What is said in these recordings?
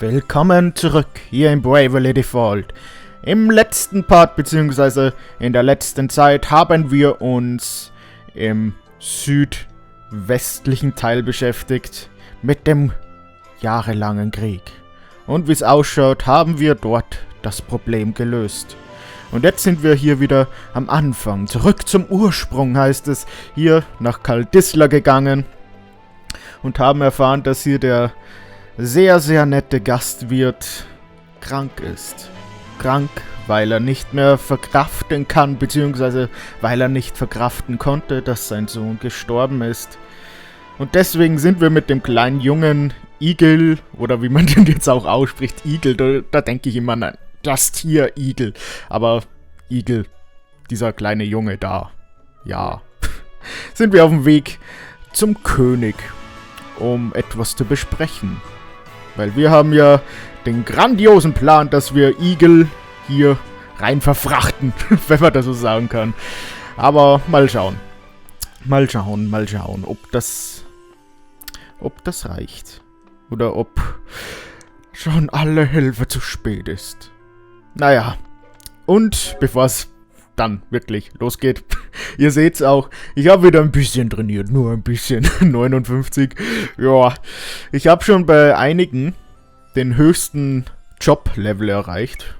Willkommen zurück hier im Bravely Default. Im letzten Part bzw. in der letzten Zeit haben wir uns im südwestlichen Teil beschäftigt mit dem jahrelangen Krieg. Und wie es ausschaut, haben wir dort das Problem gelöst. Und jetzt sind wir hier wieder am Anfang. Zurück zum Ursprung heißt es, hier nach Kaldisla gegangen und haben erfahren, dass hier der sehr, sehr nette Gastwirt krank ist. Krank, weil er nicht mehr verkraften kann, beziehungsweise weil er nicht verkraften konnte, dass sein Sohn gestorben ist. Und deswegen sind wir mit dem kleinen Jungen Igel, oder wie man den jetzt auch ausspricht, Igel, da denke ich immer an das Tier Igel. Aber Igel, dieser kleine Junge da, ja, sind wir auf dem Weg zum König, um etwas zu besprechen. Weil wir haben ja den grandiosen Plan, dass wir Igel hier rein verfrachten, wenn man das so sagen kann. Aber mal schauen. Mal schauen, ob das reicht. Oder ob schon alle Hilfe zu spät ist. Naja, und bevor es dann wirklich losgeht, ihr seht's auch, ich habe wieder ein bisschen trainiert, nur ein bisschen, 59, ja, ich habe schon bei einigen den höchsten Job-Level erreicht.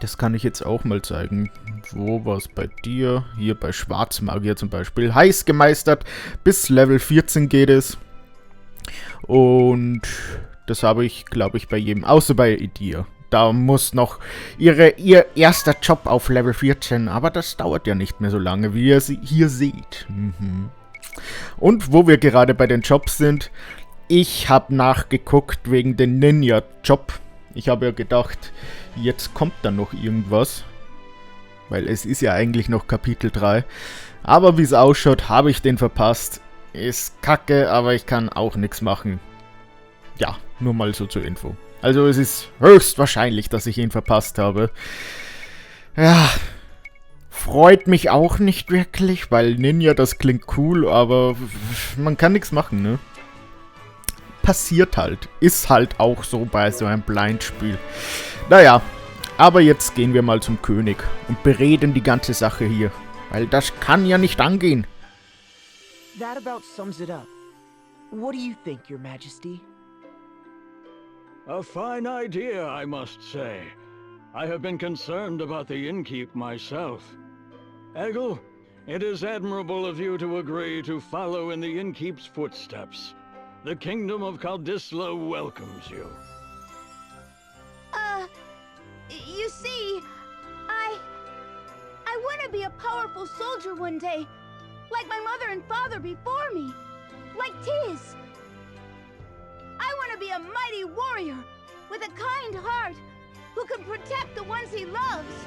Das kann ich jetzt auch mal zeigen. Wo war es bei dir? Hier bei Schwarzmagier zum Beispiel. Heiß gemeistert, bis Level 14 geht es. Und das habe ich, glaube ich, bei jedem, außer bei dir. Da muss noch ihr erster Job auf Level 14, aber das dauert ja nicht mehr so lange, wie ihr hier seht. Und wo wir gerade bei den Jobs sind, ich habe nachgeguckt wegen dem Ninja-Job. Ich habe ja gedacht, jetzt kommt dann noch irgendwas, weil es ist ja eigentlich noch Kapitel 3. Aber wie es ausschaut, habe ich den verpasst. Ist kacke, aber ich kann auch nichts machen. Ja, nur mal so zur Info. Also es ist höchstwahrscheinlich, dass ich ihn verpasst habe. Ja, freut mich auch nicht wirklich, weil Ninja, das klingt cool, aber man kann nichts machen, ne? Passiert halt. Ist halt auch so bei so einem Blindspiel. Naja, aber jetzt gehen wir mal zum König und bereden die ganze Sache hier. Weil das kann ja nicht angehen. That about sums it up. What do you think, Your Majesty? A fine idea, I must say. I have been concerned about the innkeep myself. Eggle, it is admirable of you to agree to follow in the innkeep's footsteps. The kingdom of Kaldisla welcomes you. You see, I want to be a powerful soldier one day, like my mother and father before me, like Tiz. I want to be a mighty warrior with a kind heart who can protect the ones he loves.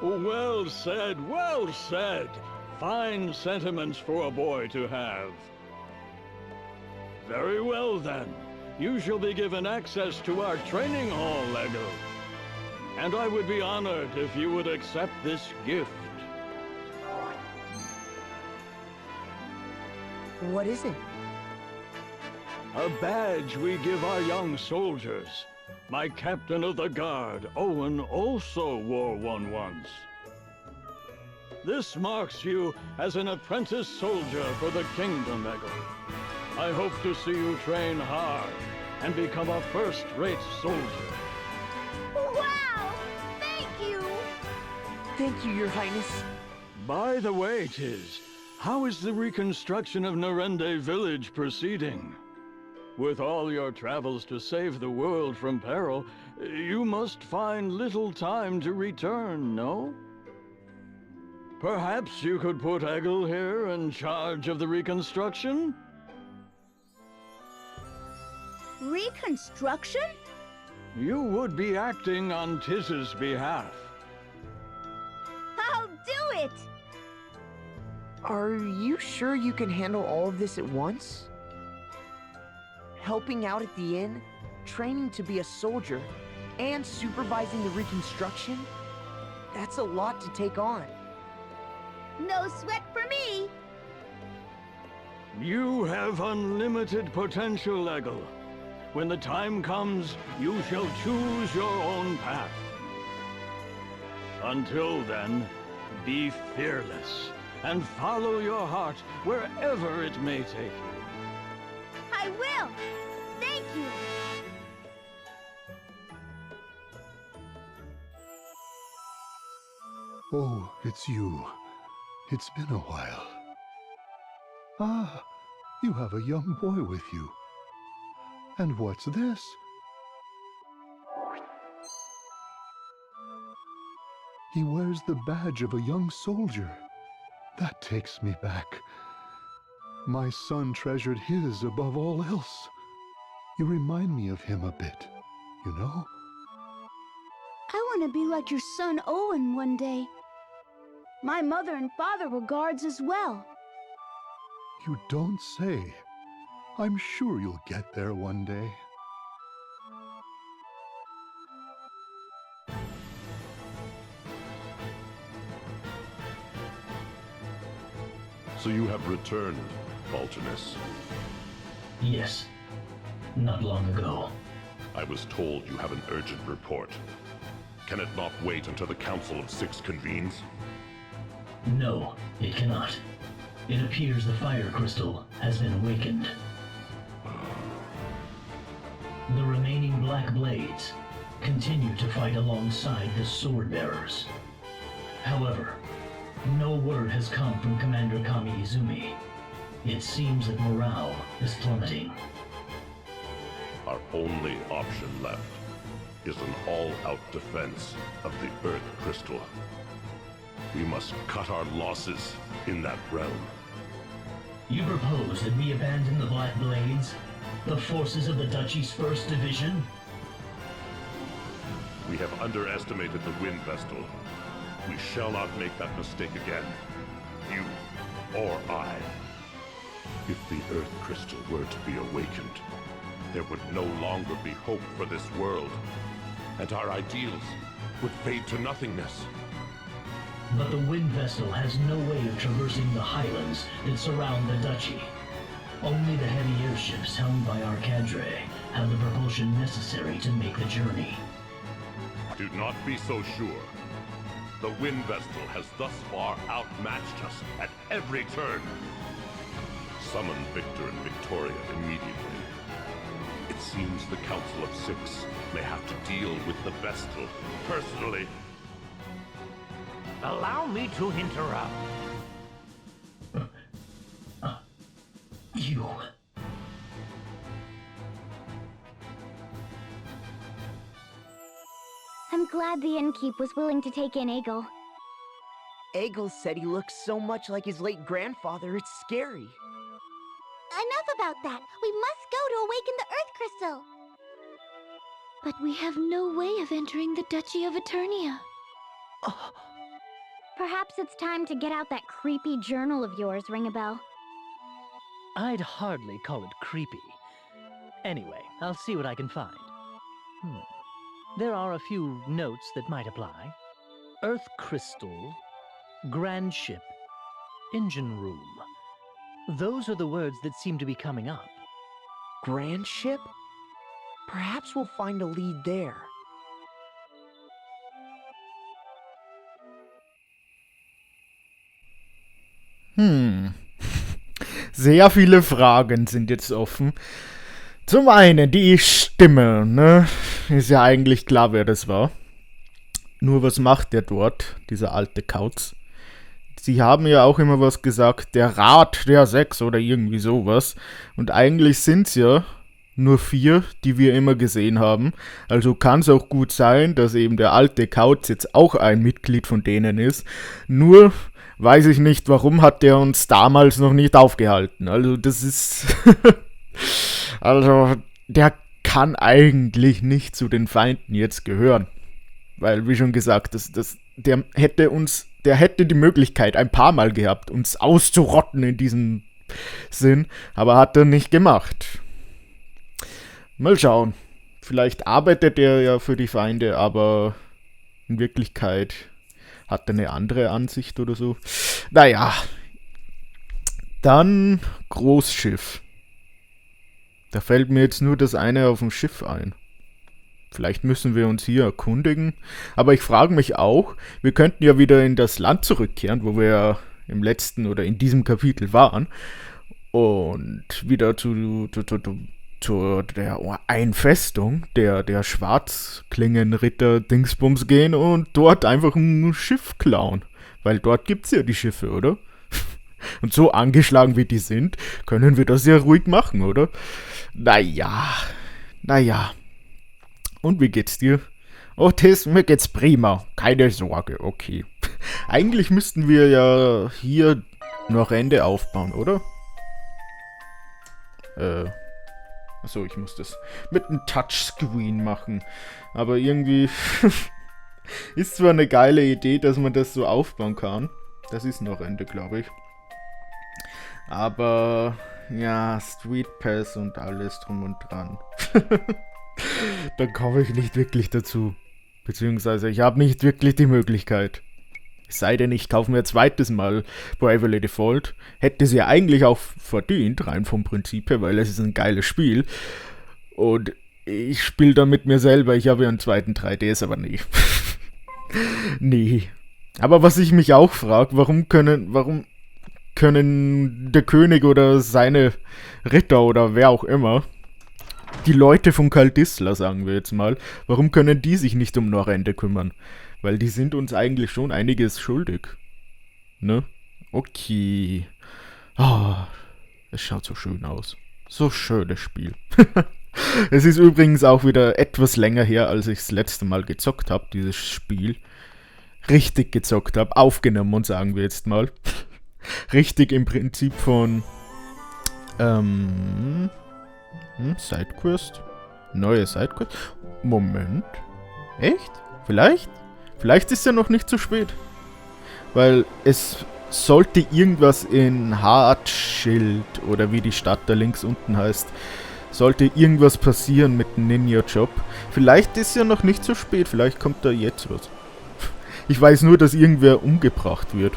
Well said, well said. Fine sentiments for a boy to have. Very well then. You shall be given access to our training hall, Lego. And I would be honored if you would accept this gift. What is it? A badge we give our young soldiers. My captain of the guard, Owen, also wore one once. This marks you as an apprentice soldier for the kingdom, Eggle. I hope to see you train hard and become a first-rate soldier. Wow! Thank you! Thank you, Your Highness. By the way, Tiz, how is the reconstruction of Narende village proceeding? With all your travels to save the world from peril, you must find little time to return, no? Perhaps you could put Eggle here in charge of the reconstruction? Reconstruction? You would be acting on Tiz's behalf. I'll do it! Are you sure you can handle all of this at once? Helping out at the inn, training to be a soldier, and supervising the reconstruction? That's a lot to take on. No sweat for me! You have unlimited potential, Eggle. When the time comes, you shall choose your own path. Until then, be fearless and follow your heart wherever it may take you. I will! Thank you! Oh, it's you. It's been a while. Ah, you have a young boy with you. And what's this? He wears the badge of a young soldier. That takes me back. My son treasured his above all else. You remind me of him a bit, you know? I want to be like your son Owen one day. My mother and father were guards as well. You don't say. I'm sure you'll get there one day. So you have returned, Baltinus. Yes, not long ago. I was told you have an urgent report. Can it not wait until the Council of Six convenes? No, it cannot. It appears the fire crystal has been awakened. The remaining Black Blades continue to fight alongside the Sword Bearers. However, no word has come from Commander Kami Izumi. It seems that morale is plummeting. Our only option left is an all-out defense of the Earth Crystal. We must cut our losses in that realm. You propose that we abandon the Black Blades? The forces of the Duchy's 1st Division? We have underestimated the Wind Vestal. We shall not make that mistake again. You or I. If the Earth Crystal were to be awakened, there would no longer be hope for this world, and our ideals would fade to nothingness. But the Wind Vestal has no way of traversing the highlands that surround the Duchy. Only the heavy airships helmed by our cadre have the propulsion necessary to make the journey. Do not be so sure. The Wind Vestal has thus far outmatched us at every turn. Summon Victor and Victoria immediately. It seems the Council of Six may have to deal with the Vestal personally. Allow me to interrupt. You... I'm glad the innkeep was willing to take in Egil. Egil said he looks so much like his late grandfather, it's scary. Enough about that. We must go to awaken the Earth Crystal. But we have no way of entering the Duchy of Eternia. Perhaps it's time to get out that creepy journal of yours, Ringabel. I'd hardly call it creepy. Anyway, I'll see what I can find. There are a few notes that might apply. Earth Crystal, Grand Ship, Engine Room. Those are the words that seem to be coming up. Grand ship? Perhaps we'll find a lead there. Sehr viele Fragen sind jetzt offen. Zum einen die Stimme, ne? Ist ja eigentlich klar, wer das war. Nur was macht der dort, dieser alte Kauz? Sie haben ja auch immer was gesagt, der Rat der Sechs oder irgendwie sowas. Und eigentlich sind es ja nur 4, die wir immer gesehen haben. Also kann es auch gut sein, dass eben der alte Kauz jetzt auch ein Mitglied von denen ist. Nur weiß ich nicht, warum hat der uns damals noch nicht aufgehalten. Also das ist... also der kann eigentlich nicht zu den Feinden jetzt gehören. Weil, wie schon gesagt, der hätte die Möglichkeit ein paar Mal gehabt, uns auszurotten in diesem Sinn, aber hat er nicht gemacht. Mal schauen. Vielleicht arbeitet er ja für die Feinde, aber in Wirklichkeit hat er eine andere Ansicht oder so. Naja. Dann Großschiff. Da fällt mir jetzt nur das eine auf dem Schiff ein. Vielleicht müssen wir uns hier erkundigen. Aber ich frage mich auch, wir könnten ja wieder in das Land zurückkehren, wo wir im letzten oder in diesem Kapitel waren. Und wieder zu der Einfestung der Schwarzklingenritter Dingsbums gehen und dort einfach ein Schiff klauen. Weil dort gibt's ja die Schiffe, oder? Und so angeschlagen wie die sind, können wir das ja ruhig machen, oder? Naja. Und wie geht's dir? Oh, Tess, mir geht's prima. Keine Sorge, okay. Eigentlich müssten wir ja hier noch Ende aufbauen, oder? Achso, ich muss das mit einem Touchscreen machen. Aber irgendwie ist zwar eine geile Idee, dass man das so aufbauen kann. Das ist noch Ende, glaube ich. Aber ja, Street Pass und alles drum und dran. Da komme ich nicht wirklich dazu. Beziehungsweise ich habe nicht wirklich die Möglichkeit. Es sei denn, ich kaufe mir ein zweites Mal Bravely Default. Hätte sie ja eigentlich auch verdient, rein vom Prinzip her, weil es ist ein geiles Spiel. Und ich spiele dann mit mir selber. Ich habe ja einen zweiten 3DS, aber nee. Nee. Aber was ich mich auch frage, warum können der König oder seine Ritter oder wer auch immer, die Leute von Kaldisla, sagen wir jetzt mal, warum können die sich nicht um Norrende kümmern? Weil die sind uns eigentlich schon einiges schuldig. Ne? Okay. Es schaut so schön aus. So schönes Spiel. Es ist übrigens auch wieder etwas länger her, als ich das letzte Mal gezockt habe, dieses Spiel. Richtig gezockt habe, aufgenommen und sagen wir jetzt mal. Richtig im Prinzip von Sidequest. Neue Sidequest. Moment. Echt? Vielleicht ist ja noch nicht zu spät. Weil es sollte irgendwas in Hartschild oder wie die Stadt da links unten heißt, sollte irgendwas passieren mit dem Ninja-Job. Vielleicht ist ja noch nicht zu spät. Vielleicht kommt da jetzt was. Ich weiß nur, dass irgendwer umgebracht wird.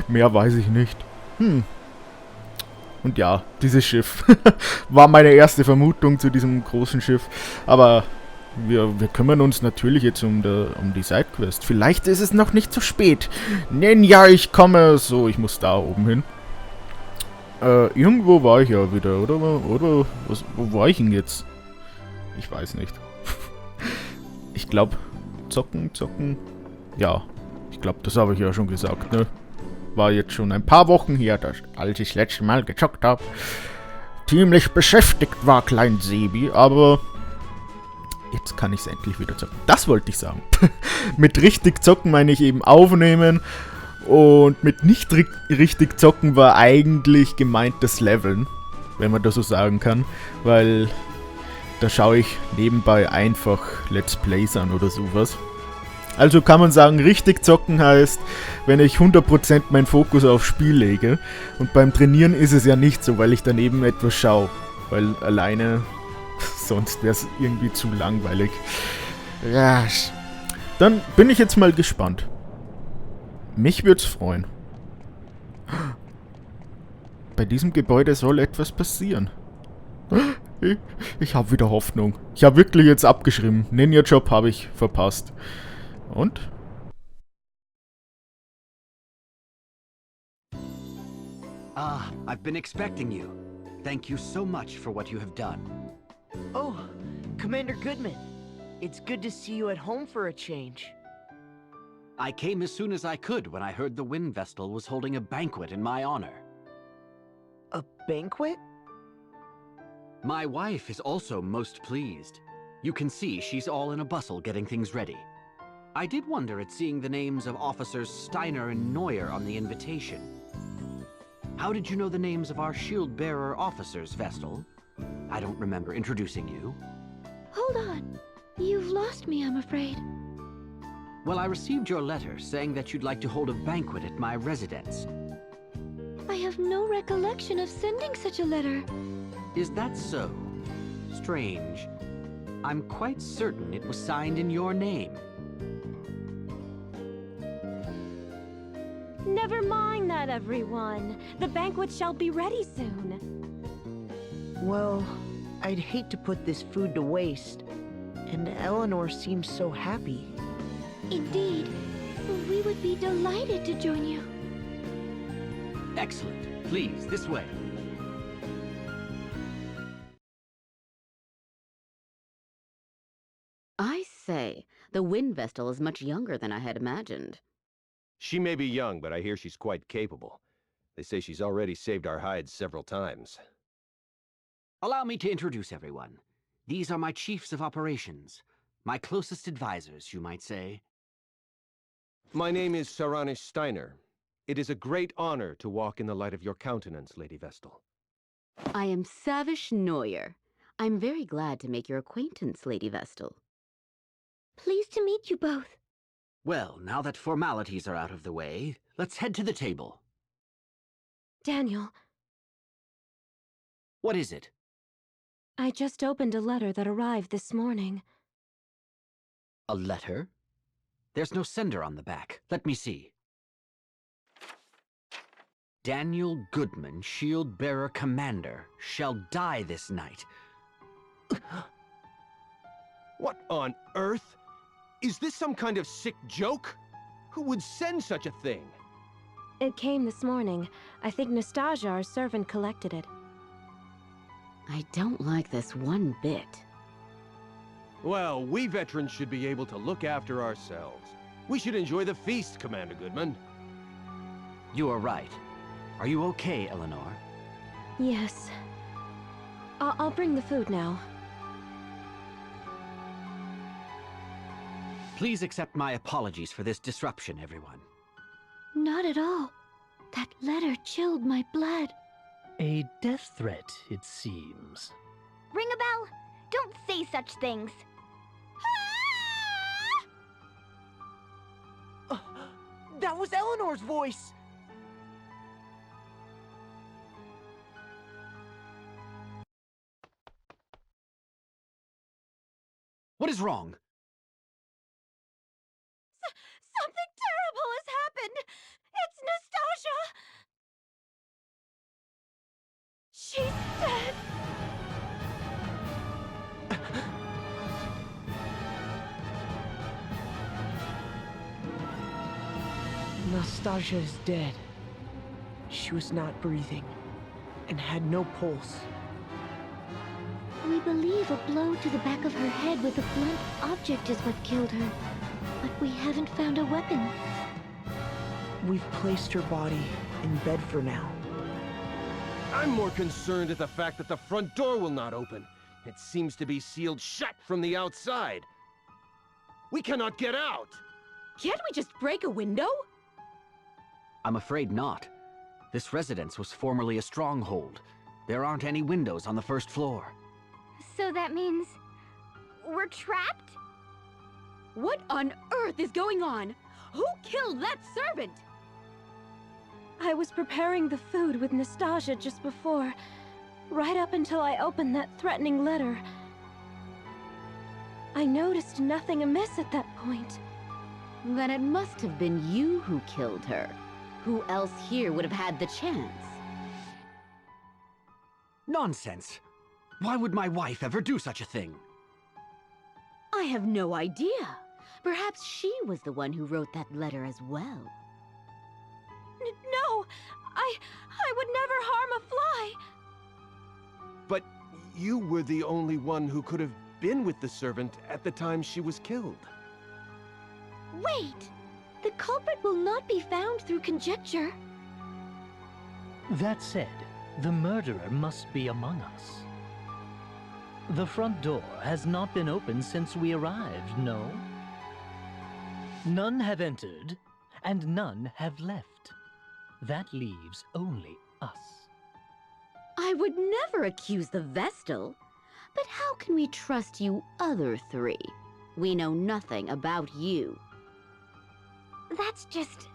Mehr weiß ich nicht. Und ja, dieses Schiff war meine erste Vermutung zu diesem großen Schiff. Aber wir kümmern uns natürlich jetzt um die Sidequest. Vielleicht ist es noch nicht zu spät. Ninja, ich komme. So, ich muss da oben hin. Irgendwo war ich ja wieder, oder? Wo war ich denn jetzt? Ich weiß nicht. Ich glaube, zocken. Ja, ich glaube, das habe ich ja schon gesagt, ne? War jetzt schon ein paar Wochen her, als ich das letzte Mal gezockt habe. Ziemlich beschäftigt war Klein Sebi, aber jetzt kann ich es endlich wieder zocken. Das wollte ich sagen. Mit richtig zocken meine ich eben aufnehmen. Und mit nicht richtig zocken war eigentlich gemeint das Leveln. Wenn man das so sagen kann. Weil da schaue ich nebenbei einfach Let's Plays an oder sowas. Also kann man sagen, richtig zocken heißt, wenn ich 100% meinen Fokus aufs Spiel lege. Und beim Trainieren ist es ja nicht so, weil ich daneben etwas schaue. Weil alleine, sonst wäre es irgendwie zu langweilig. Ja, dann bin ich jetzt mal gespannt. Mich würde es freuen. Bei diesem Gebäude soll etwas passieren. Ich habe wieder Hoffnung. Ich habe wirklich jetzt abgeschrieben. Ninja-Job habe ich verpasst. Und? I've been expecting you. Thank you so much for what you have done. Oh, Commander Goodman. It's good to see you at home for a change. I came as soon as I could when I heard the Wind Vestal was holding a banquet in my honor. A banquet? My wife is also most pleased. You can see she's all in a bustle getting things ready. I did wonder at seeing the names of Officers Steiner and Neuer on the invitation. How did you know the names of our shield-bearer officers, Vestal? I don't remember introducing you. Hold on. You've lost me, I'm afraid. Well, I received your letter saying that you'd like to hold a banquet at my residence. I have no recollection of sending such a letter. Is that so? Strange. I'm quite certain it was signed in your name. Never mind that, everyone. The banquet shall be ready soon. Well, I'd hate to put this food to waste. And Eleanor seems so happy. Indeed. We would be delighted to join you. Excellent. Please, this way. I say, the Wind Vestal is much younger than I had imagined. She may be young, but I hear she's quite capable. They say she's already saved our hides several times. Allow me to introduce everyone. These are my chiefs of operations. My closest advisors, you might say. My name is Saranish Steiner. It is a great honor to walk in the light of your countenance, Lady Vestal. I am Savish Neuer. I'm very glad to make your acquaintance, Lady Vestal. Pleased to meet you both. Well, now that formalities are out of the way, let's head to the table. Daniel, What is it? I just opened a letter that arrived this morning. A letter? There's no sender on the back. Let me see. Daniel Goodman, Shield-Bearer Commander, shall die this night. What on earth? Is this some kind of sick joke? Who would send such a thing? It came this morning. I think Nastasia, our servant, collected it. I don't like this one bit. Well, we veterans should be able to look after ourselves. We should enjoy the feast, Commander Goodman. You are right. Are you okay, Eleanor? Yes. I'll bring the food now. Please accept my apologies for this disruption, everyone. Not at all. That letter chilled my blood. A death threat, it seems. Ring a bell. Don't say such things. That was Eleanor's voice! What is wrong? Something terrible has happened! It's Nastasia! She's dead! Nastasia is dead. She was not breathing and had no pulse. We believe a blow to the back of her head with a blunt object is what killed her. But we haven't found a weapon. We've placed her body in bed for now. I'm more concerned at the fact that the front door will not open. It seems to be sealed shut from the outside. We cannot get out! Can't we just break a window? I'm afraid not. This residence was formerly a stronghold. There aren't any windows on the first floor. So that means we're trapped? What on earth is going on? Who killed that servant? I was preparing the food with Nastasia just before, right up until I opened that threatening letter. I noticed nothing amiss at that point. Then it must have been you who killed her. Who else here would have had the chance? Nonsense! Why would my wife ever do such a thing? I have no idea. Perhaps she was the one who wrote that letter as well. No! I would never harm a fly! But you were the only one who could have been with the servant at the time she was killed. Wait! The culprit will not be found through conjecture. That said, the murderer must be among us. The front door has not been opened since we arrived, no? None have entered, and none have left. That leaves only us. I would never accuse the Vestal. But how can we trust you other three? We know nothing about you. That's just...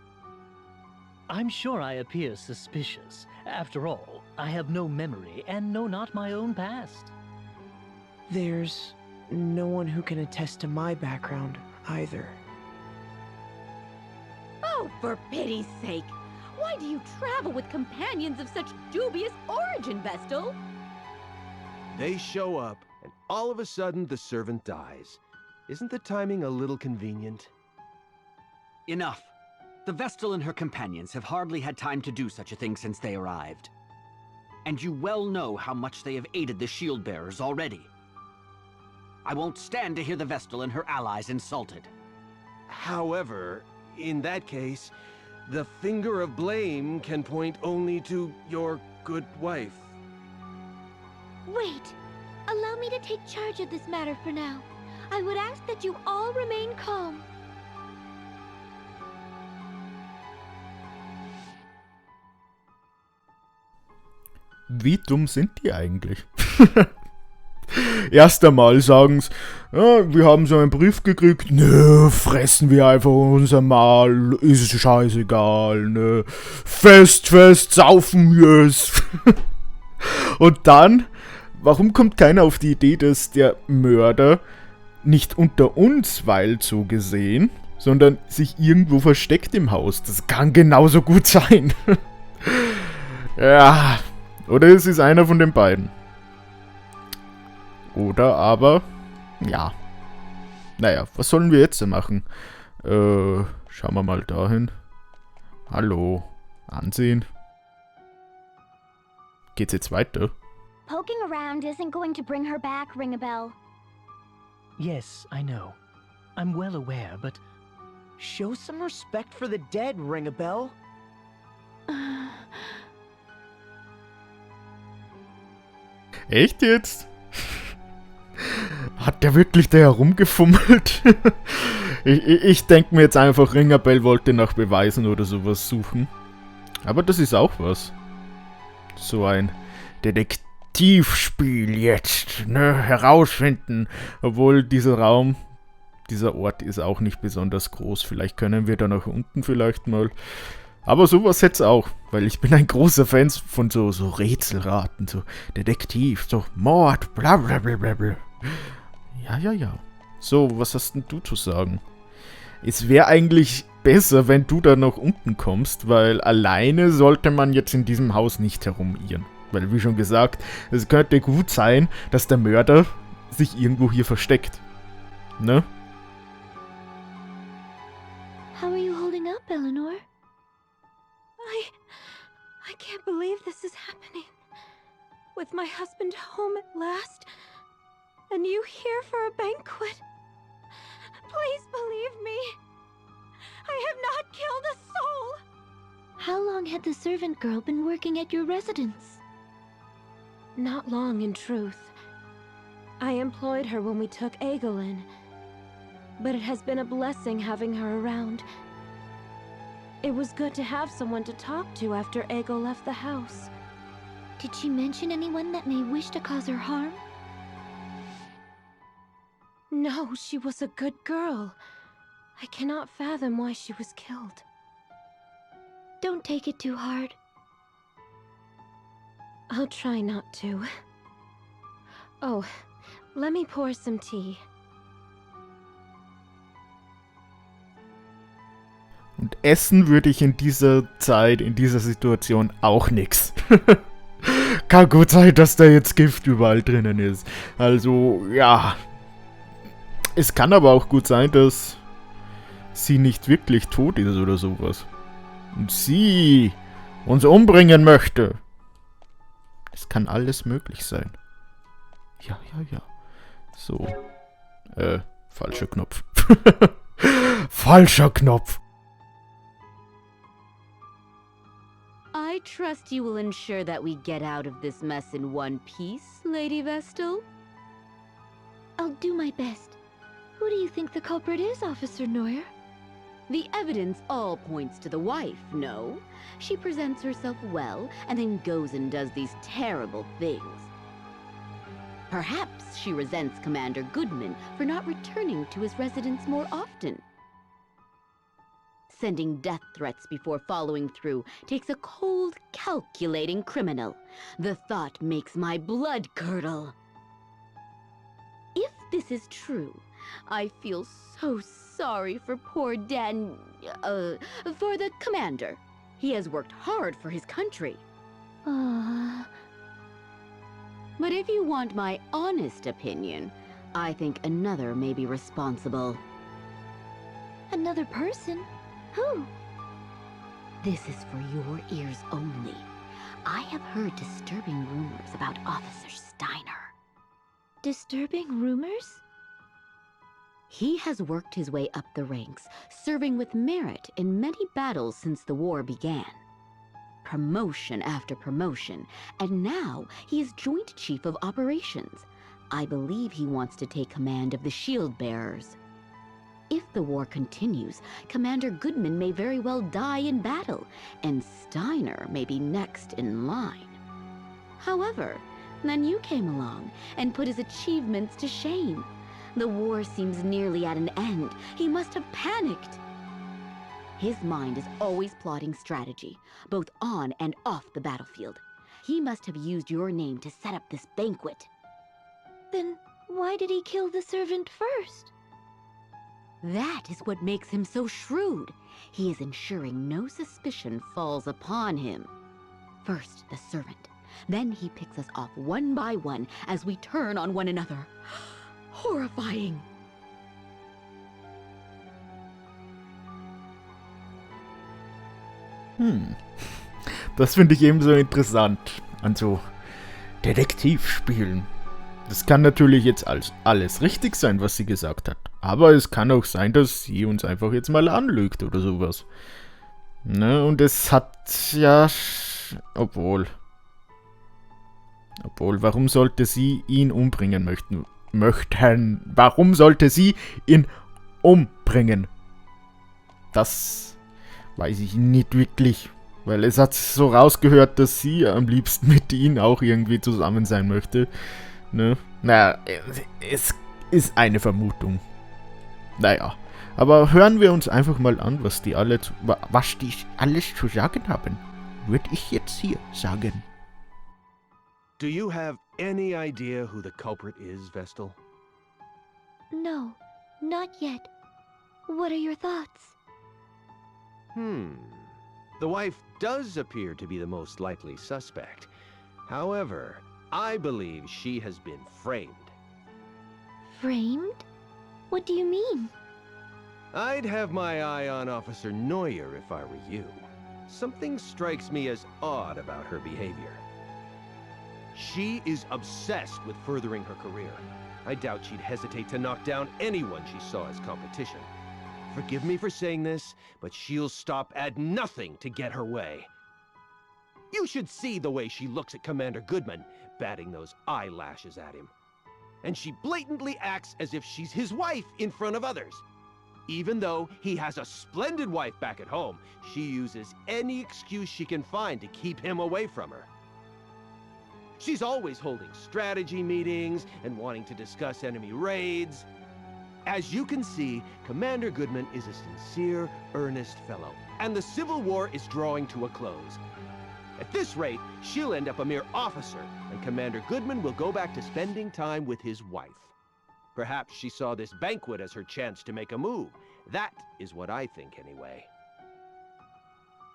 I'm sure I appear suspicious. After all, I have no memory and know not my own past. There's no one who can attest to my background either. Oh, for pity's sake! Why do you travel with companions of such dubious origin, Vestal? They show up, and all of a sudden the servant dies. Isn't the timing a little convenient? Enough. The Vestal and her companions have hardly had time to do such a thing since they arrived. And you well know how much they have aided the shield bearers already. I won't stand to hear the Vestal and her allies insulted. However, in that case, the finger of blame can point only to your good wife. Wait! Allow me to take charge of this matter for now. I would ask that you all remain calm. Wie dumm sind die eigentlich? Erst einmal sagen's, ja, wir haben so einen Brief gekriegt, nö, fressen wir einfach unser Mal, ist scheißegal, nö, fest, saufen wir's. Und dann, warum kommt keiner auf die Idee, dass der Mörder nicht unter uns weilt, so gesehen, sondern sich irgendwo versteckt im Haus? Das kann genauso gut sein. Ja, oder es ist einer von den beiden. Oder aber, ja. Naja, was sollen wir jetzt machen? Schauen wir mal dahin. Hallo. Ansehen. Geht's jetzt weiter? Poking around isn't going to bring her back, Ring-a-Bell. Yes, I know. I'm well aware, but Show some respect for the dead, Ring-a-Bell. Echt jetzt? Hat der wirklich da herumgefummelt? ich denke mir jetzt einfach, Ring-a-Bell wollte nach Beweisen oder sowas suchen. Aber das ist auch was. So ein Detektivspiel jetzt, ne? Herausfinden. Obwohl dieser Ort ist auch nicht besonders groß. Vielleicht können wir da nach unten vielleicht mal. Aber sowas hätte es auch, weil ich bin ein großer Fan von so Rätselraten, so Detektiv, so Mord, bla bla bla bla bla. Ja. So, was hast denn du zu sagen? Es wäre eigentlich besser, wenn du da nach unten kommst, weil alleine sollte man jetzt in diesem Haus nicht herumirren. Weil, wie schon gesagt, es könnte gut sein, dass der Mörder sich irgendwo hier versteckt. Ne? How are you holding up, Eleanor? I can't believe this is happening. With my husband home at last, and you here for a banquet. Please believe me. I have not killed a soul. How long had the servant girl been working at your residence? Not long, in truth. I employed her when we took Egil in, but it has been a blessing having her around. It was good to have someone to talk to after Egil left the house. Did she mention anyone that may wish to cause her harm? No, she was a good girl. I cannot fathom why she was killed. Don't take it too hard. I'll try not to. Oh, let me pour some tea. Und essen würde ich in dieser Zeit, in dieser Situation auch nix. Kann gut sein, dass da jetzt Gift überall drinnen ist. Also, ja. Es kann aber auch gut sein, dass sie nicht wirklich tot ist oder sowas. Und sie uns umbringen möchte. Es kann alles möglich sein. Ja. So. Falscher Knopf. Falscher Knopf. I trust you will ensure that we get out of this mess in one piece, Lady Vestal. I'll do my best. Who do you think the culprit is, Officer Neuer? The evidence all points to the wife, no? She presents herself well, and then goes and does these terrible things. Perhaps she resents Commander Goodman for not returning to his residence more often. Sending death threats before following through takes a cold, calculating criminal. The thought makes my blood curdle. If this is true, I feel so sorry for poor for the commander. He has worked hard for his country. But if you want my honest opinion, I think another may be responsible. Another person? Who? This is for your ears only. I have heard disturbing rumors about Officer Steiner. Disturbing rumors? He has worked his way up the ranks, serving with merit in many battles since the war began. Promotion after promotion, and now he is Joint Chief of Operations. I believe he wants to take command of the shield bearers. If the war continues, Commander Goodman may very well die in battle, and Steiner may be next in line. However, then you came along and put his achievements to shame. The war seems nearly at an end. He must have panicked. His mind is always plotting strategy, both on and off the battlefield. He must have used your name to set up this banquet. Then why did he kill the servant first? That is what makes him so shrewd. He is ensuring no suspicion falls upon him. First the servant, then he picks us off one by one as we turn on one another. Horrifying. Das finde ich ebenso interessant an so Detektivspielen. Das kann natürlich jetzt alles richtig sein, was sie gesagt hat. Aber es kann auch sein, dass sie uns einfach jetzt mal anlügt oder sowas. Ne? Und es hat ja... Obwohl, warum sollte sie ihn umbringen möchten? Warum sollte sie ihn umbringen? Das weiß ich nicht wirklich. Weil es hat so rausgehört, dass sie am liebsten mit ihm auch irgendwie zusammen sein möchte. Ne? Naja, es ist eine Vermutung. Naja, aber hören wir uns einfach mal an, was die alles zu sagen haben. Würde ich jetzt hier sagen. Do you have any idea who the culprit is, Vestal? No, not yet. What are your thoughts? The wife does appear to be the most likely suspect. However, I believe she has been framed. Framed? What do you mean? I'd have my eye on Officer Neuer if I were you. Something strikes me as odd about her behavior. She is obsessed with furthering her career. I doubt she'd hesitate to knock down anyone she saw as competition. Forgive me for saying this, but she'll stop at nothing to get her way. You should see the way she looks at Commander Goodman, batting those eyelashes at him. And she blatantly acts as if she's his wife in front of others. Even though he has a splendid wife back at home, she uses any excuse she can find to keep him away from her. She's always holding strategy meetings and wanting to discuss enemy raids. As you can see, Commander Goodman is a sincere, earnest fellow, and the Civil War is drawing to a close. At this rate, she'll end up a mere officer, and Commander Goodman will go back to spending time with his wife. Perhaps she saw this banquet as her chance to make a move. That is what I think, anyway.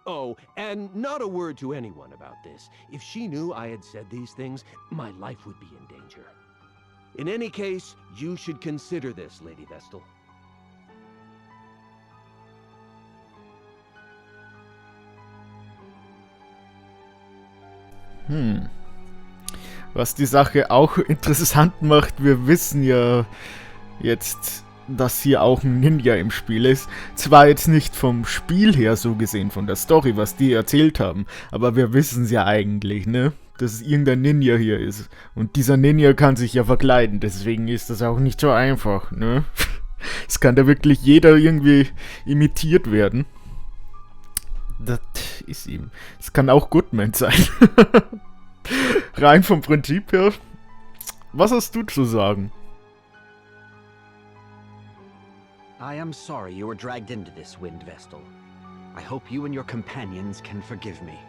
Oh, and not a word to anyone about this. If she knew I had said these things, my life would be in danger. In any case, you should consider this, Lady Vestal. Was die Sache auch interessant macht, wir wissen ja jetzt, dass hier auch ein Ninja im Spiel ist. Zwar jetzt nicht vom Spiel her so gesehen, von der Story, was die erzählt haben, aber wir wissen es ja eigentlich, ne? Dass es irgendein Ninja hier ist. Und dieser Ninja kann sich ja verkleiden, deswegen ist das auch nicht so einfach, ne? Es kann da wirklich jeder irgendwie imitiert werden. Das ist ihm. Es kann auch Goodman sein. Rein vom Prinzip her. Was hast du zu sagen? I am sorry you were dragged into this, Wind Vestal. I hope you and your companions can forgive me.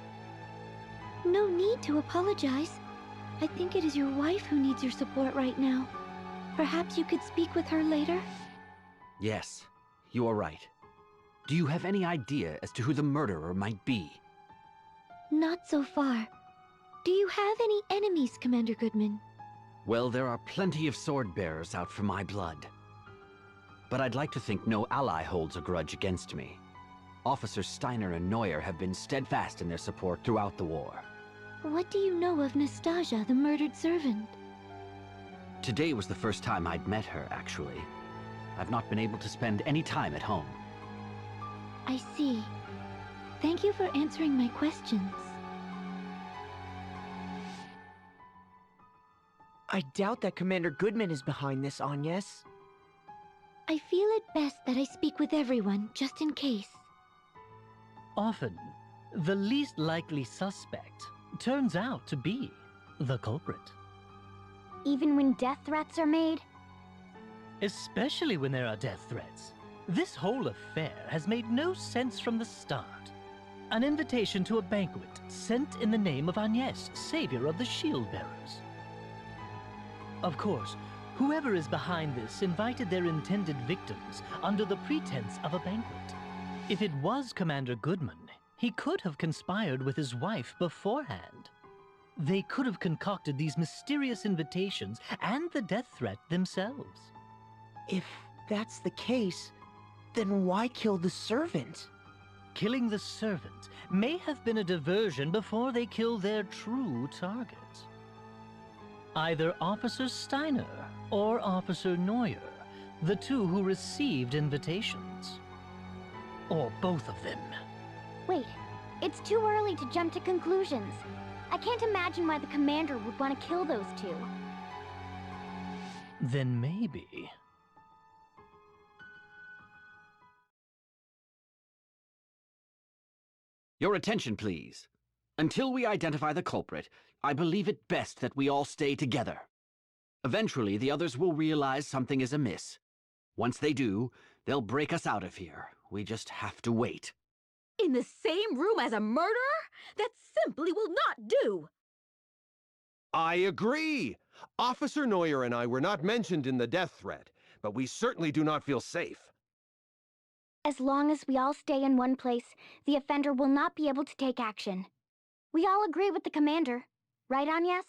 No need to apologize. I think it is your wife who needs your support right now. Perhaps you could speak with her later? Yes, you are right. Do you have any idea as to who the murderer might be? Not so far. Do you have any enemies, Commander Goodman? Well, there are plenty of sword bearers out for my blood. But I'd like to think no ally holds a grudge against me. Officers Steiner and Neuer have been steadfast in their support throughout the war. What do you know of Nastasia, the murdered servant? Today was the first time I'd met her, actually. I've not been able to spend any time at home. I see. Thank you for answering my questions. I doubt that Commander Goodman is behind this, Agnes. I feel it best that I speak with everyone, just in case. Often, the least likely suspect turns out to be the culprit. Even when death threats are made? Especially when there are death threats. This whole affair has made no sense from the start. An invitation to a banquet sent in the name of Agnes, savior of the shield bearers. Of course, whoever is behind this invited their intended victims under the pretense of a banquet. If it was Commander Goodman, he could have conspired with his wife beforehand. They could have concocted these mysterious invitations and the death threat themselves. If that's the case, then why kill the servant? Killing the servant may have been a diversion before they kill their true target. Either Officer Steiner or Officer Neuer, the two who received invitations. Or both of them. Wait, it's too early to jump to conclusions. I can't imagine why the commander would want to kill those two. Then maybe... Your attention, please. Until we identify the culprit, I believe it best that we all stay together. Eventually, the others will realize something is amiss. Once they do, they'll break us out of here. We just have to wait. In the same room as a murderer? That simply will not do! I agree! Officer Neuer and I were not mentioned in the death threat, but we certainly do not feel safe. As long as we all stay in one place, the offender will not be able to take action. We all agree with the commander. Right, Agnes?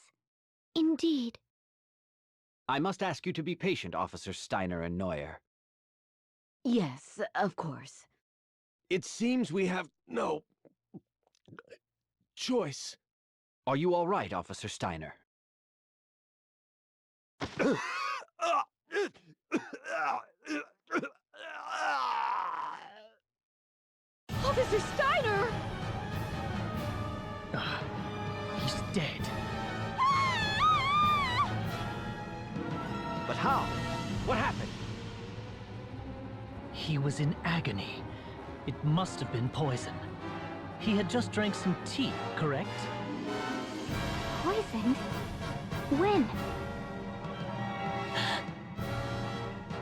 Indeed. I must ask you to be patient, Officers Steiner and Neuer. Yes, of course. It seems we have no choice. Are you all right, Officer Steiner? Officer Steiner! He's dead. But how? What happened? He was in agony. It must have been poison. He had just drank some tea, correct? Poisoned? When?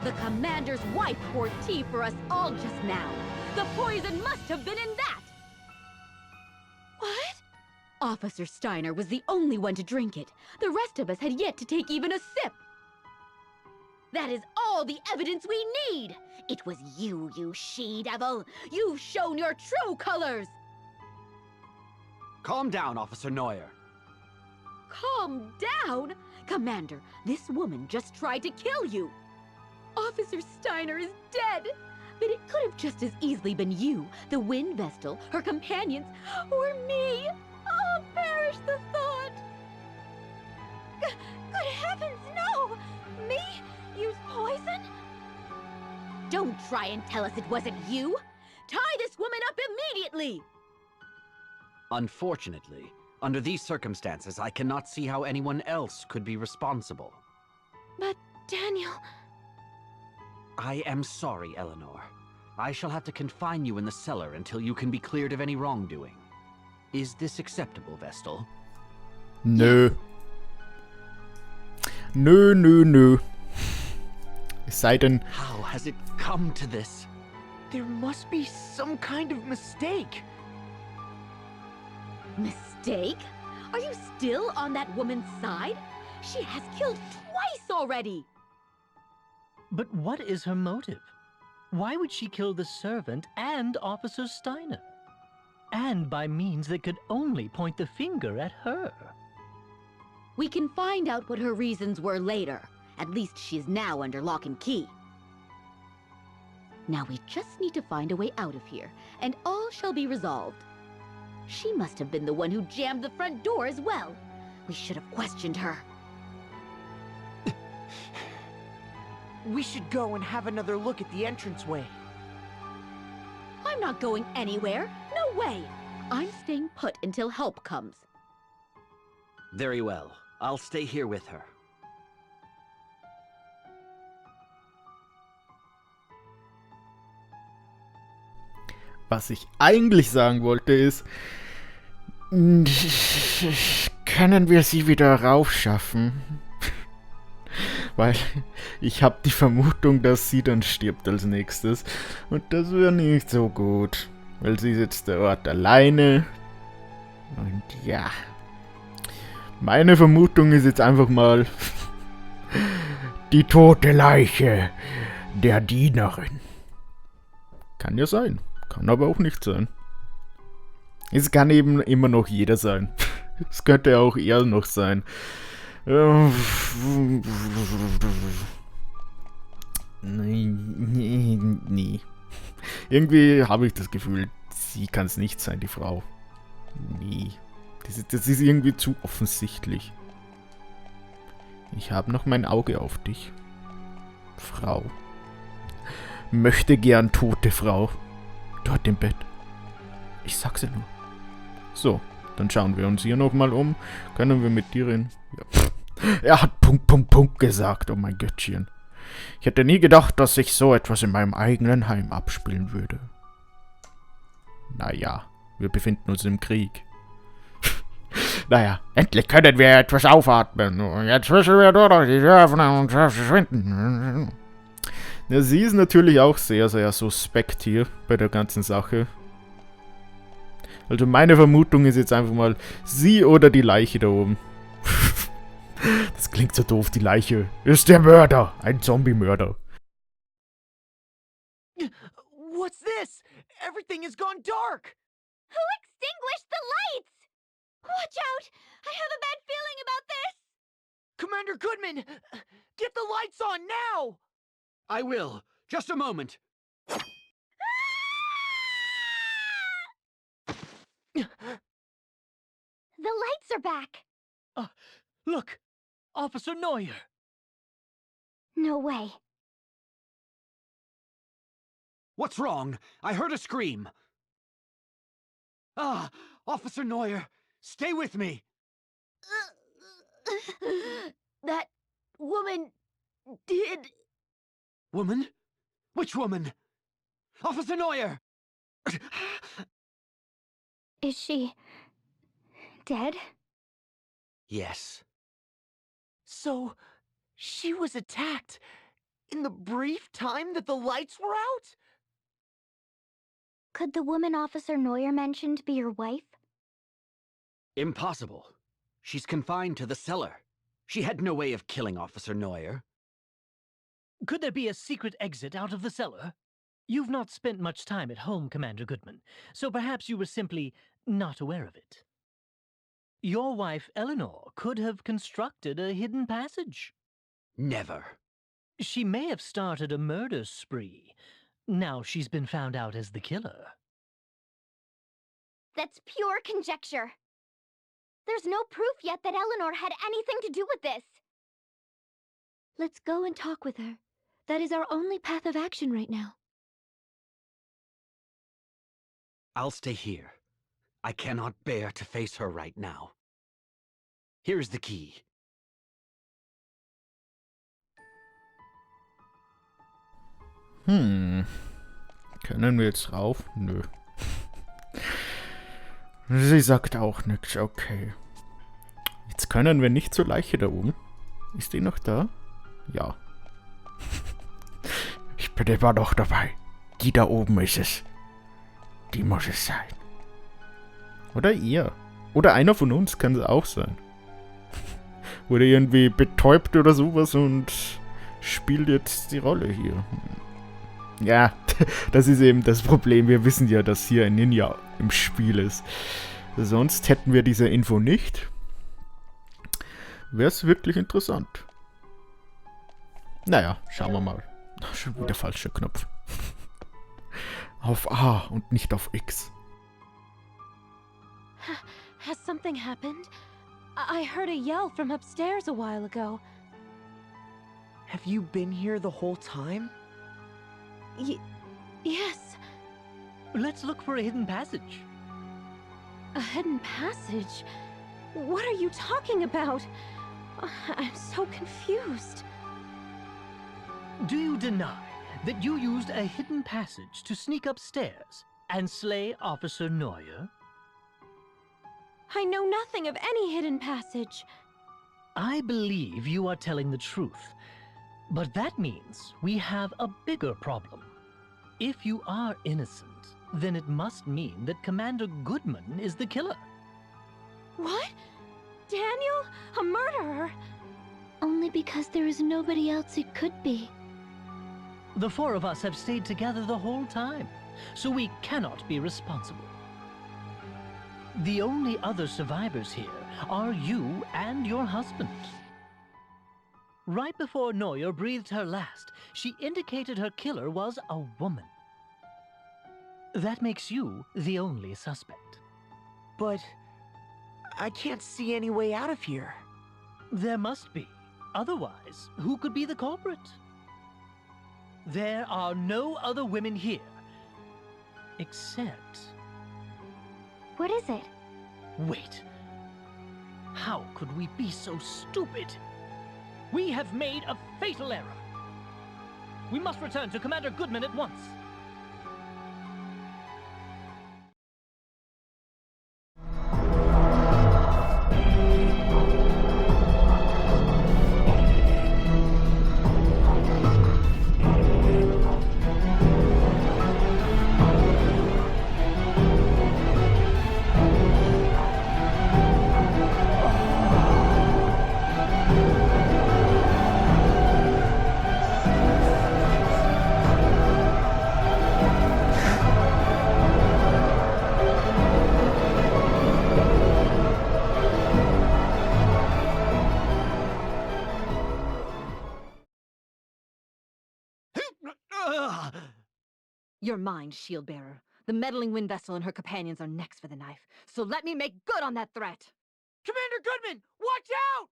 The commander's wife poured tea for us all just now. The poison must have been in that! What? Officer Steiner was the only one to drink it. The rest of us had yet to take even a sip. That is all the evidence we need! It was you, you she-devil! You've shown your true colors! Calm down, Officer Neuer. Calm down? Commander, this woman just tried to kill you! Officer Steiner is dead! But it could have just as easily been you, the Wind Vestal, her companions, or me! Oh, perish the thought! Good heavens, no! Me? Use poison? Don't try and tell us it wasn't you! Tie this woman up immediately! Unfortunately, under these circumstances, I cannot see how anyone else could be responsible. But, Daniel... I am sorry, Eleanor. I shall have to confine you in the cellar until you can be cleared of any wrongdoing. Is this acceptable, Vestal? Nö. Nö, nö, nö. Es sei denn... How has it come to this? There must be some kind of mistake. Mistake? Are you still on that woman's side? She has killed twice already! But what is her motive? Why would she kill the servant and Officer Steiner? And by means that could only point the finger at her. We can find out what her reasons were later. At least she's now under lock and key. Now we just need to find a way out of here, and all shall be resolved. She must have been the one who jammed the front door as well. We should have questioned her. We should go and have another look at the entranceway. I'm not going anywhere. No way. I'm staying put until help comes. Very well. I'll stay here with her. Was ich eigentlich sagen wollte ist, können wir sie wieder raufschaffen? Weil ich habe die Vermutung, dass sie dann stirbt als nächstes. Und das wäre nicht so gut. Weil sie ist jetzt dort alleine. Und ja. Meine Vermutung ist jetzt einfach mal die tote Leiche der Dienerin. Kann ja sein. Kann aber auch nicht sein. Es kann eben immer noch jeder sein. Es könnte auch er noch sein. Nee. Irgendwie habe ich das Gefühl, sie kann es nicht sein, die Frau. Nee. Das ist irgendwie zu offensichtlich. Ich habe noch mein Auge auf dich. Frau. Möchte gern tote Frau. Dort im Bett. Ich sag's ja nur. So, dann schauen wir uns hier nochmal um. Können wir mit dir reden? Ja. Er hat Punkt gesagt, oh mein Göttchen. Ich hätte nie gedacht, dass sich so etwas in meinem eigenen Heim abspielen würde. Naja, wir befinden uns im Krieg. Naja, endlich können wir etwas aufatmen. Jetzt müssen wir nur noch die Dörfer und verschwinden. Ja, sie ist natürlich auch sehr, sehr suspekt hier bei der ganzen Sache. Also meine Vermutung ist jetzt einfach mal sie oder die Leiche da oben. Das klingt so doof, die Leiche ist der Mörder, ein Zombie-Mörder. What's this? Everything has gone dark! Who extinguished the lights? Watch out! I have a bad feeling about this! Commander Goodman! Get the lights on now! I will. Just a moment. The lights are back! Look! Officer Neuer! No way. What's wrong? I heard a scream. Ah, Officer Neuer, stay with me. That woman did... Woman? Which woman? Officer Neuer! Is she... dead? Yes. So, she was attacked in the brief time that the lights were out? Could the woman Officer Neuer mentioned be your wife? Impossible. She's confined to the cellar. She had no way of killing Officer Neuer. Could there be a secret exit out of the cellar? You've not spent much time at home, Commander Goodman, so perhaps you were simply not aware of it. Your wife, Eleanor, could have constructed a hidden passage. Never. She may have started a murder spree. Now she's been found out as the killer. That's pure conjecture. There's no proof yet that Eleanor had anything to do with this. Let's go and talk with her. That is our only path of action right now. I'll stay here. I cannot bear to face her right now. Here's the key. Können wir jetzt rauf? Nö. Sie sagt auch nichts, okay. Jetzt können wir nicht zur Leiche da oben. Ist die noch da? Ja. Ich bin immer noch dabei. Die da oben ist es. Die muss es sein. Oder ihr. Oder einer von uns kann es auch sein. Wurde irgendwie betäubt oder sowas und spielt jetzt die Rolle hier. Ja, das ist eben das Problem. Wir wissen ja, dass hier ein Ninja im Spiel ist. Sonst hätten wir diese Info nicht. wäre es wirklich interessant. Naja, schauen wir mal. Ach, schon wieder falscher Knopf. Auf A und nicht auf X. Has something happened? I heard a yell from upstairs a while ago. Have you been here the whole time? Yes. Let's look for a hidden passage. A hidden passage? What are you talking about? I'm so confused. Do you deny that you used a hidden passage to sneak upstairs and slay Officer Neuer? I know nothing of any hidden passage. I believe you are telling the truth, but that means we have a bigger problem. If you are innocent, then it must mean that Commander Goodman is the killer. What? Daniel? A murderer? Only because there is nobody else it could be. The four of us have stayed together the whole time, so we cannot be responsible. The only other survivors here are you and your husband. Right before Neuer breathed her last, she indicated her killer was a woman. That makes you the only suspect. But I can't see any way out of here. There must be. Otherwise, who could be the culprit? There are no other women here. Except... What is it? Wait. How could we be so stupid? We have made a fatal error. We must return to Commander Goodman at once. You're mine, Shield-Bearer. The meddling wind vessel and her companions are next for the knife, so let me make good on that threat! Commander Goodman, watch out!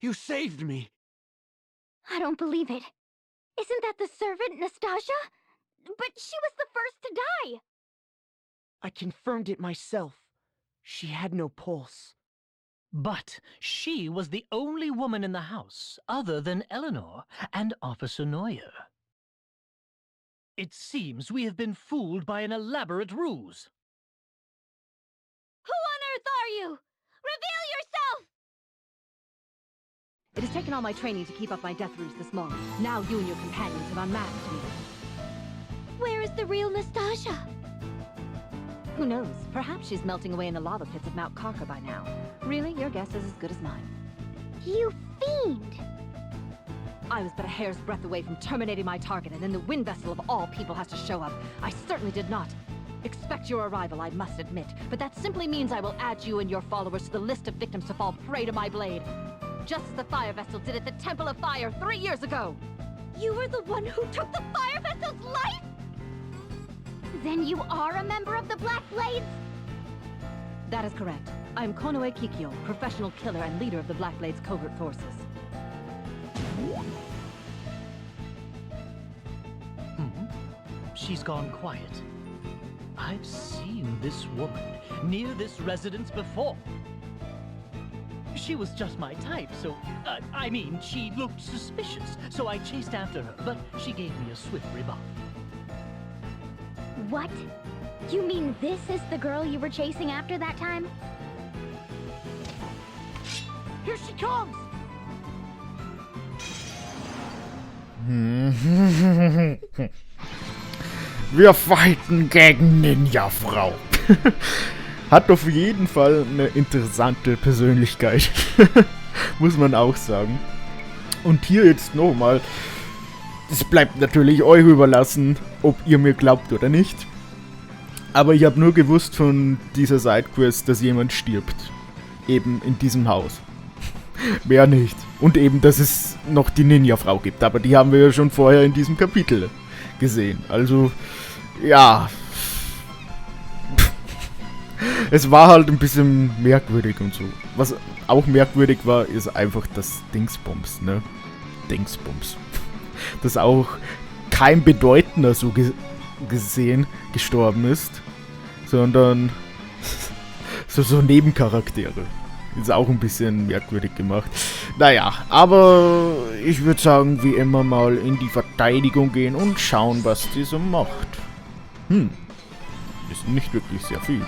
You saved me. I don't believe it. Isn't that the servant, Nastasia? But she was the first to die. I confirmed it myself. She had no pulse. But she was the only woman in the house other than Eleanor and Officer Neuer. It seems we have been fooled by an elaborate ruse. Who on earth are you? Reveal yourself! It has taken all my training to keep up my death ruse this long. Now you and your companions have unmasked me. Where is the real Nastasia? Who knows? Perhaps she's melting away in the lava pits of Mount Carker by now. Really, your guess is as good as mine. You fiend! I was but a hair's breadth away from terminating my target, and then the wind vessel of all people has to show up. I certainly did not expect your arrival, I must admit, but that simply means I will add you and your followers to the list of victims to fall prey to my blade. Just as the fire vessel did at the Temple of Fire 3 years ago. You were the one who took the fire vessel's life? Then you are a member of the Black Blades? That is correct. I am Konoe Kikyo, professional killer and leader of the Black Blades covert forces. She's gone quiet. I've seen this woman near this residence before. She was just my type, so... I mean, she looked suspicious, so I chased after her, but she gave me a swift rebuff. What? You mean this is the girl you were chasing after that time? Here she comes! Wir fighten gegen Ninja-Frau. Hat auf jeden Fall eine interessante Persönlichkeit. Muss man auch sagen. Und hier jetzt nochmal. Es bleibt natürlich euch überlassen, ob ihr mir glaubt oder nicht. Aber ich habe nur gewusst von dieser Sidequest, dass jemand stirbt. Eben in diesem Haus. Mehr nicht. Und eben, dass es noch die Ninja-Frau gibt. Aber die haben wir ja schon vorher in diesem Kapitel gesehen. Also, ja. Es war halt ein bisschen merkwürdig und so. Was auch merkwürdig war, ist einfach das Dingsbums, ne? Dingsbums. Dass auch kein Bedeutender so gesehen gestorben ist, sondern so Nebencharaktere. Ist auch ein bisschen merkwürdig gemacht. Naja, aber ich würde sagen, wie immer mal in die Verteidigung gehen und schauen, was die so macht. Ist nicht wirklich sehr viel.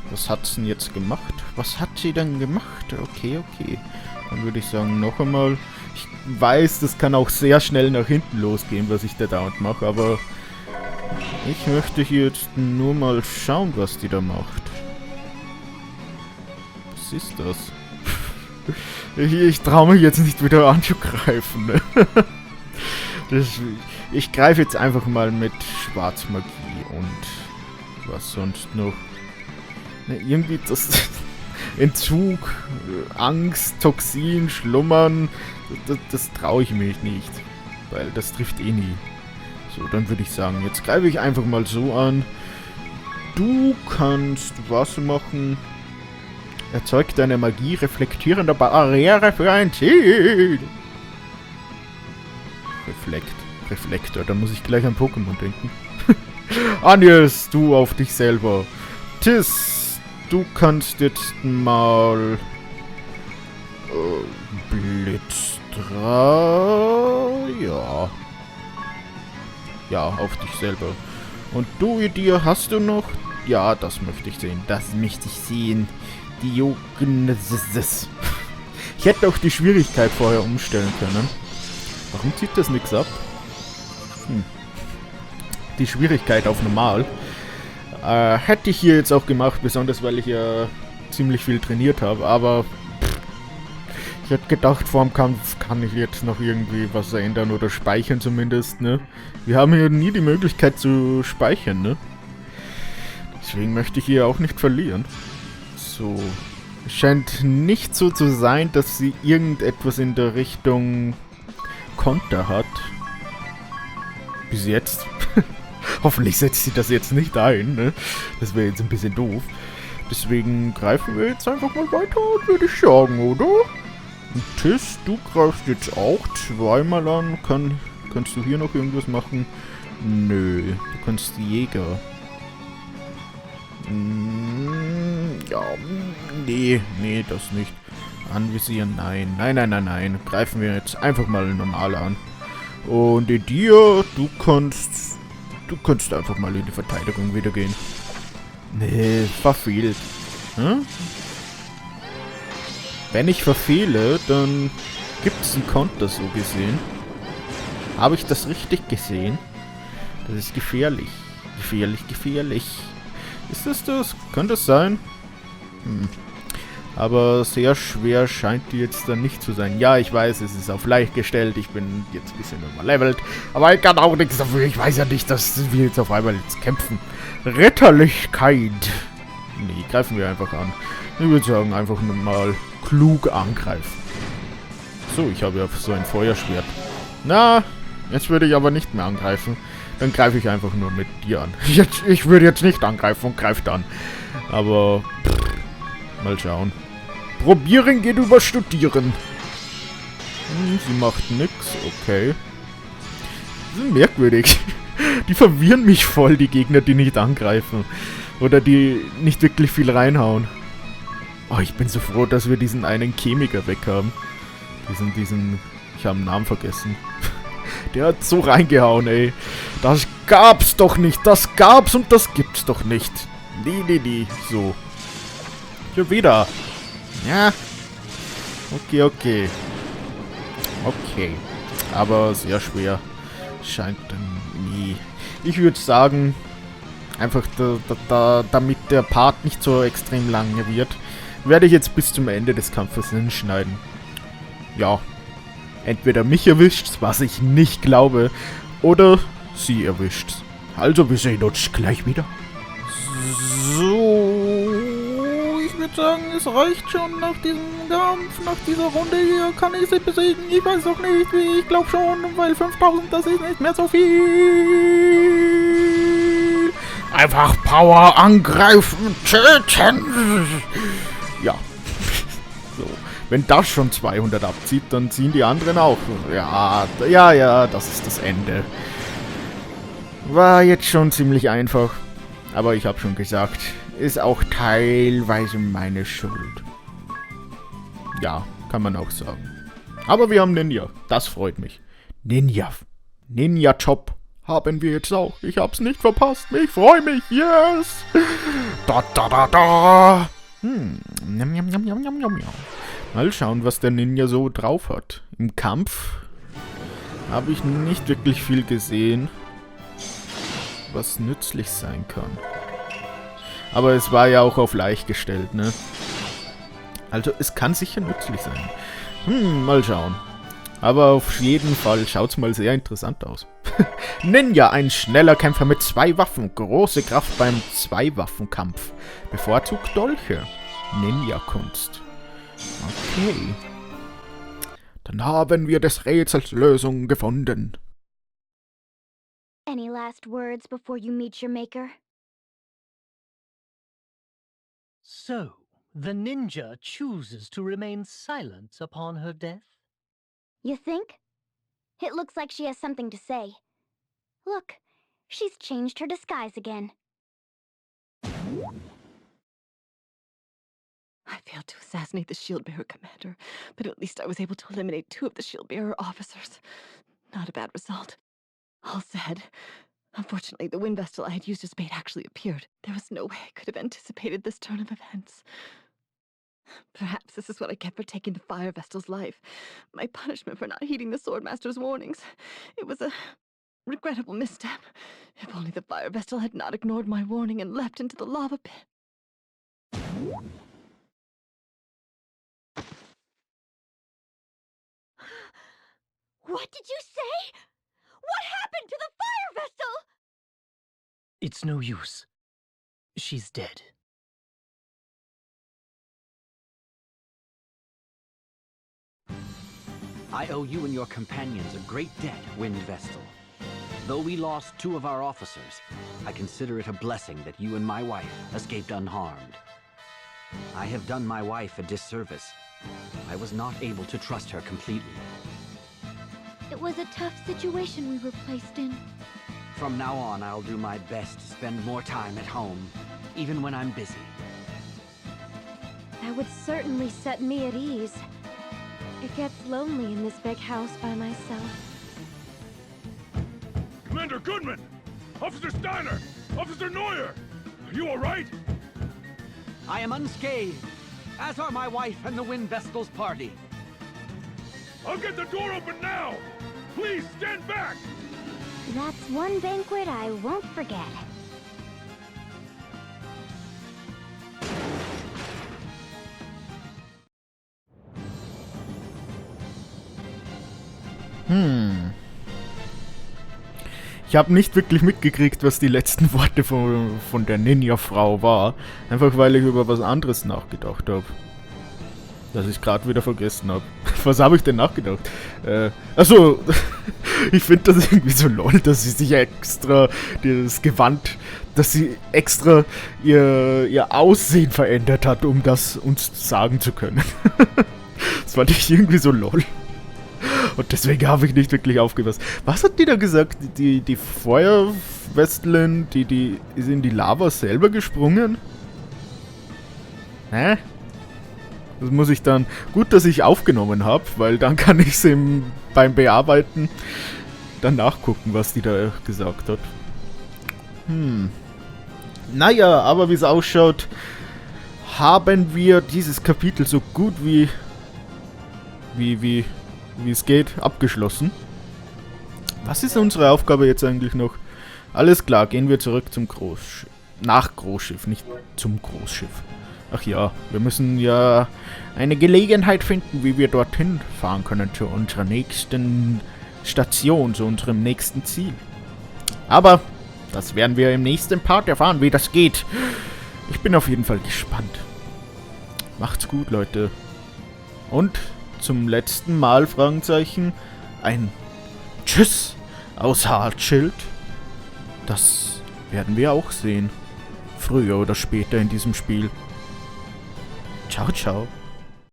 Was hat sie denn jetzt gemacht? Was hat sie denn gemacht? Okay. Dann würde ich sagen, noch einmal. Ich weiß, das kann auch sehr schnell nach hinten losgehen, was ich da dauernd mache, aber ich möchte hier jetzt nur mal schauen, was die da macht. Was ist das? Ich traue mich jetzt nicht wieder anzugreifen. Ne? Ich greife jetzt einfach mal mit Schwarzmagie und was sonst noch. Ne, irgendwie das Entzug, Angst, Toxin, Schlummern, das traue ich mich nicht, weil das trifft eh nie. So, dann würde ich sagen, jetzt greife ich einfach mal so an. Du kannst was machen? Erzeugt deine Magie reflektierender Barriere für ein Ziel. Reflektor, da muss ich gleich an Pokémon denken. Agnes, du auf dich selber. Tis, du kannst jetzt mal Blitzstrahl. Ja, auf dich selber. Und du, Idir, hast du noch? Ja, das möchte ich sehen. Das möchte ich sehen. Die Jugend. Ich hätte auch die Schwierigkeit vorher umstellen können. Warum zieht das nichts ab? Die Schwierigkeit auf normal. Hätte ich hier jetzt auch gemacht, besonders weil ich ja ziemlich viel trainiert habe, aber ich hätte gedacht, vor dem Kampf kann ich jetzt noch irgendwie was ändern oder speichern zumindest, ne? Wir haben hier nie die Möglichkeit zu speichern, ne? Deswegen möchte ich hier auch nicht verlieren. So. Es scheint nicht so zu sein, dass sie irgendetwas in der Richtung Konter hat. Bis jetzt. Hoffentlich setzt sie das jetzt nicht ein, ne? Das wäre jetzt ein bisschen doof. Deswegen greifen wir jetzt einfach mal weiter, würde ich sagen, oder? Und Tis, du greifst jetzt auch zweimal an. Kannst du hier noch irgendwas machen? Nö, du kannst Jäger. Ja, nee, das nicht. Anvisieren, nein. Greifen wir jetzt einfach mal normal an. Und dir, du kannst einfach mal in die Verteidigung wieder gehen. Nee, verfehlt. Hm? Wenn ich verfehle, dann gibt es einen Konter so gesehen. Habe ich das richtig gesehen? Das ist gefährlich. Gefährlich. Ist das? Kann das sein? Aber sehr schwer scheint die jetzt dann nicht zu sein. Ja, ich weiß, es ist auf leicht gestellt. Ich bin jetzt ein bisschen überlevelt. Aber ich kann auch nichts dafür. Ich weiß ja nicht, dass wir jetzt auf einmal jetzt kämpfen. Ritterlichkeit. Nee, greifen wir einfach an. Ich würde sagen, einfach mal klug angreifen. So, ich habe ja so ein Feuerschwert. Na, jetzt würde ich aber nicht mehr angreifen. Dann greife ich einfach nur mit dir an. Ich würde jetzt nicht angreifen und greife dann. Aber mal schauen. Probieren geht über Studieren. Sie macht nix. Okay. Das ist merkwürdig. Die verwirren mich voll, die Gegner, die nicht angreifen. Oder die nicht wirklich viel reinhauen. Oh, ich bin so froh, dass wir diesen einen Chemiker weg haben. Diesen... Ich habe den Namen vergessen. Der hat so reingehauen, ey. Das gab's doch nicht. Das gab's und das gibt's doch nicht. Nee. So. Schon wieder. Ja. Okay. Aber sehr schwer. Scheint dann nie. Ich würde sagen, einfach damit der Part nicht so extrem lange wird, werde ich jetzt bis zum Ende des Kampfes hinschneiden. Ja. Entweder mich erwischt, was ich nicht glaube, oder sie erwischt's. Also, wir sehen uns gleich wieder. So, ich würde sagen, es reicht schon nach diesem Kampf, nach dieser Runde hier. Kann ich sie besiegen? Ich weiß auch nicht, wie. Ich glaube schon, weil 5000, das ist nicht mehr so viel. Einfach Power angreifen, töten. Ja. So, wenn das schon 200 abzieht, dann ziehen die anderen auch. Ja, das ist das Ende. War jetzt schon ziemlich einfach. Aber ich habe schon gesagt, ist auch teilweise meine Schuld. Ja, kann man auch sagen. Aber wir haben Ninja. Das freut mich. Ninja-Job haben wir jetzt auch. Ich hab's nicht verpasst. Ich freue mich. Yes! Da. Mal schauen, was der Ninja so drauf hat. Im Kampf habe ich nicht wirklich viel gesehen, was nützlich sein kann. Aber es war ja auch auf leicht gestellt, ne? Also es kann sicher nützlich sein. Mal schauen. Aber auf jeden Fall schaut's mal sehr interessant aus. Ninja, ein schneller Kämpfer mit 2 Waffen. Große Kraft beim Zweiwaffenkampf. Bevorzugt Dolche. Ninja-Kunst. Okay. Dann haben wir des Rätsels Lösung gefunden. Any last words before you meet your maker? So, the ninja chooses to remain silent upon her death? You think? It looks like she has something to say. Look, she's changed her disguise again. I failed to assassinate the shield-bearer commander, but at least I was able to eliminate 2 of the shield-bearer officers. Not a bad result. All said, unfortunately, the wind vessel I had used as bait actually appeared. There was no way I could have anticipated this turn of events. Perhaps this is what I get for taking the fire vessel's life. My punishment for not heeding the swordmaster's warnings. It was a regrettable misstep. If only the fire vessel had not ignored my warning and leapt into the lava pit. What did you say? What happened to the fire vessel? It's no use. She's dead. I owe you and your companions a great debt, Wind Vestal. Though we lost 2 of our officers, I consider it a blessing that you and my wife escaped unharmed. I have done my wife a disservice. I was not able to trust her completely. It was a tough situation we were placed in. From now on, I'll do my best to spend more time at home, even when I'm busy. That would certainly set me at ease. It gets lonely in this big house by myself. Commander Goodman! Officer Steiner! Officer Neuer! Are you alright? I am unscathed, as are my wife and the Wind Vestal's party. I'll get the door open now! Please stand back! That's one banquet I won't forget. Ich habe nicht wirklich mitgekriegt, was die letzten Worte von der Ninja-Frau war. Einfach weil ich über was anderes nachgedacht habe. Das ich gerade wieder vergessen habe. Was habe ich denn nachgedacht? Achso, ich finde das irgendwie so lol, dass sie sich extra das Gewand, dass sie extra ihr Aussehen verändert hat, um das uns sagen zu können. Das fand ich irgendwie so lol. Und deswegen habe ich nicht wirklich aufgepasst. Was hat die da gesagt? Die Feuerwestelin, die ist in die Lava selber gesprungen? Hä? Das muss ich dann... Gut, dass ich aufgenommen habe, weil dann kann ich es beim Bearbeiten dann nachgucken, was die da gesagt hat. Naja, aber wie es ausschaut, haben wir dieses Kapitel so gut wie es geht, abgeschlossen. Was ist unsere Aufgabe jetzt eigentlich noch? Alles klar, gehen wir zurück zum Großschiff. Nach Großschiff, nicht zum Großschiff. Ach ja, wir müssen ja eine Gelegenheit finden, wie wir dorthin fahren können, zu unserer nächsten Station, zu unserem nächsten Ziel. Aber das werden wir im nächsten Part erfahren, wie das geht. Ich bin auf jeden Fall gespannt. Macht's gut, Leute. Und zum letzten Mal, Fragezeichen, ein Tschüss aus Hartschild. Das werden wir auch sehen. Früher oder später in diesem Spiel. Ciao, ciao.